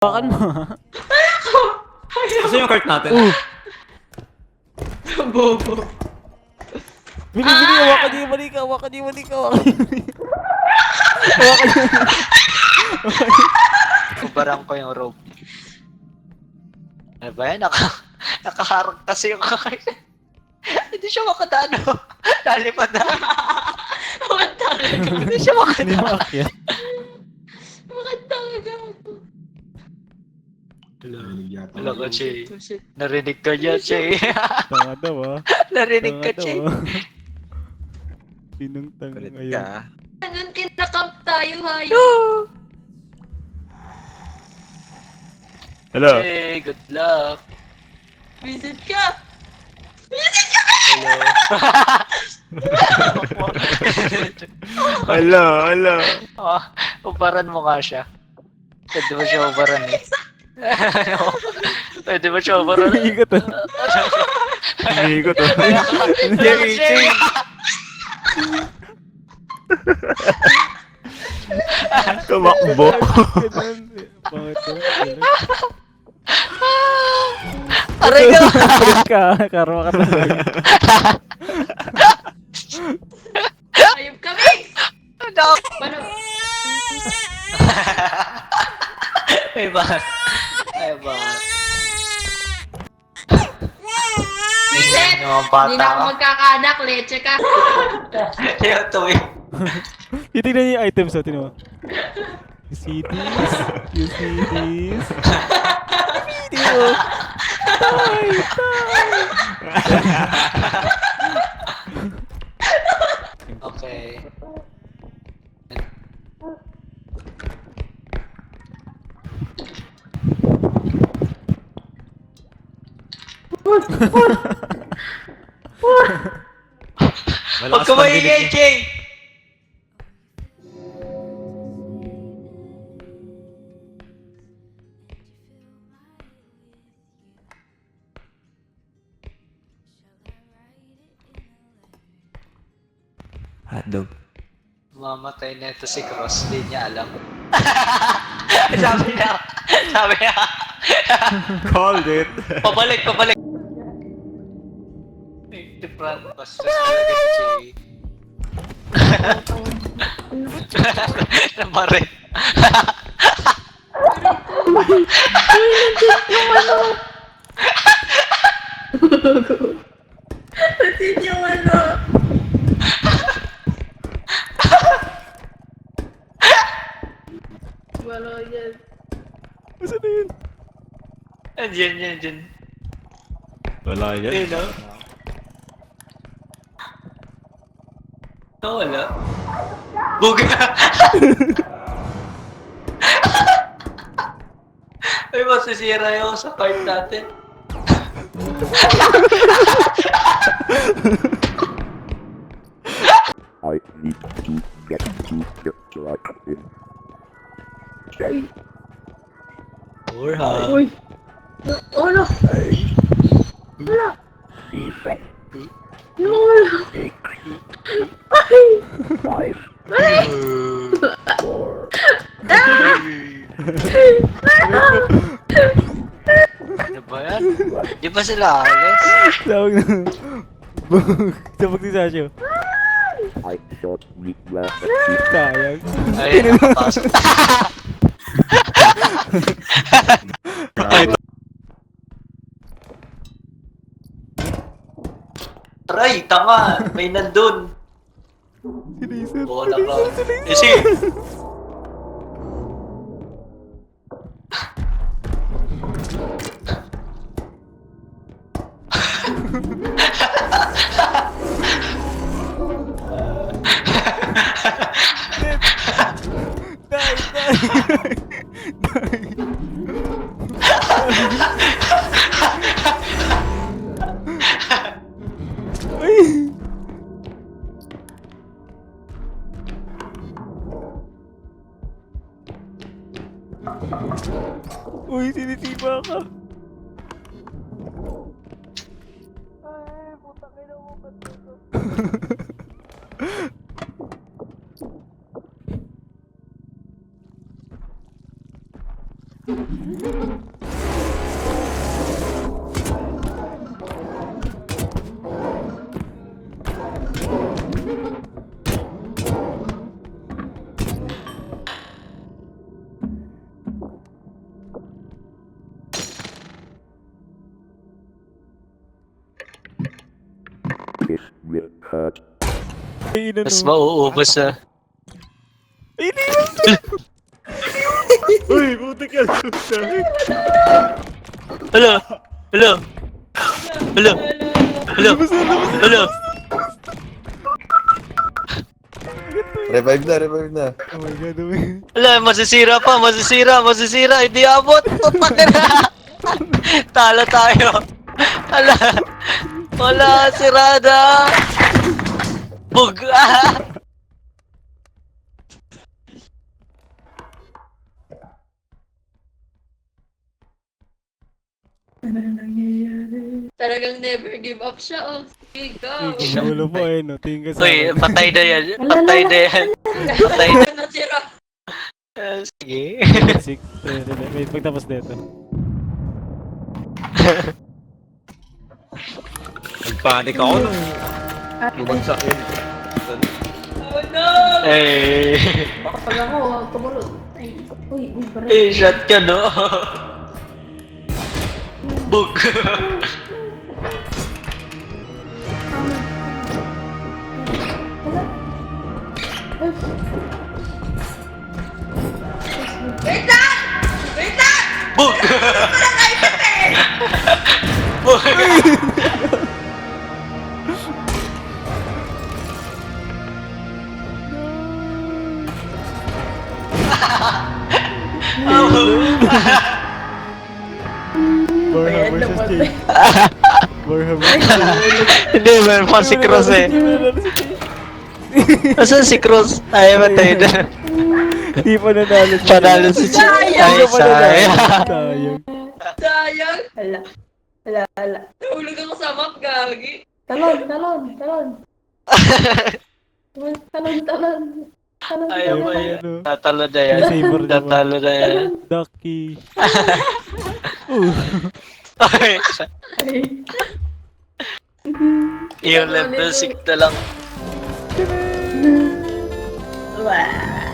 Hawakan mo. Gusto yung cart natin? Bobo. Bili, hawakan niyo yung manika, hawakan niyo yung manika, hawakan niyo yung manika. Hawakan niyo yung manika. Kubarang ko yung rope. Ano ba yan? Nakaharap kasi yung kakay. Hindi siya makadaan. Lalipad na. Hindi siya Hindi makadaan. maakyat. Makatanga ako. Wala ka, Che. Narinig ka niya, Che. Tanga daw ah. Narinig ka, Tanga Che. daw ah. Sinong tanga Kulit ngayon? ka. Hanggang kinakap tayo, hayo. Hello? Che, good luck. Visit ka. Hello. Hello. Oh, ubaran mo nga siya. Pwede mo siya ubaran eh. Pwede mo siya ubaran. Hihigot ah. Hihigot ah. Hindi, Che. Tumakbo. Bakit to? Aray ka! Kulit ka, karma ka talaga. Ayop kami. Ano? Paano? Ay ba? Ay ba? Visit. Yung mga Hindi bata na ako ka. magkakaanak, leche ka. Yung tuwing. Titignan niyo yung items ah, tinan mo. You see this? You see this? Video! Okay. Huwag ka maingay, Jay! Hotdog. Mamatay na ito si Cross, di niya alam. sabi niya. Called it. Pabalik. Different pastas talaga si Jay. Namarin. Pati yung ano. Wala yan. Masa na yun? Andiyan. Wala yan. Ayun o. Wala. Buga! Ay, masisira yung sa card natin. I need to get to the right in. Warha. Uy. Ano? Wala. Yung wala. Ay. Ay. Ano ba yan? Di ba sila alis? Tawag na. Sabag ni Sasha. I shot me last Sayang. Ay, nakapasok. Aray, tama! May nandun! Sinisan. Bola ka. Isi! Ay! Uy, sinisipa ka. Ay, putang ina mo ka dito. This will hurt. Ay, ina, Mas no. mauubos na. Ay, iniwan ko. Uy, putik yan. Hello? Hello? Hello? Hello? Hello? Revive na, revive na. Oh my god, oh my god. Wala, masisira pa, masisira. Hindi abot. Putak na. Talo tayo. Wala, sirada. Bug. Ano nangyayari? Talagang never give up siya, oh. Sige, go. Ulo po eh, no? Tingin ka sa Uy, akin. patay na yan. Patay na yan. Patay na. Natira. Sige. Sick. Wait, pagtapos dito. Nagpanik ako nung bumagsak yun. Oh no! Eh. Pag ako, tumulog. Ay, uy, baril. Eh, shot ka, no? Bug. Wait lang! Wait lang! Bug. Bug. Barham versus Jake. Barham versus Hindi, man pa si Cross eh. Asan si Cross? Ay, matay na. Hindi pa nanalo si Panalo si Chick. Ay, sayang. Sayang. Sayang! Hala. Nahulog ako sa map, gagi. Talon. Ayaw mo yan. Ano? Tatalo na yan. Saber naman. Tatalo na yan. Ducky. Ay, Ay. yung level 6 na lang. Wow.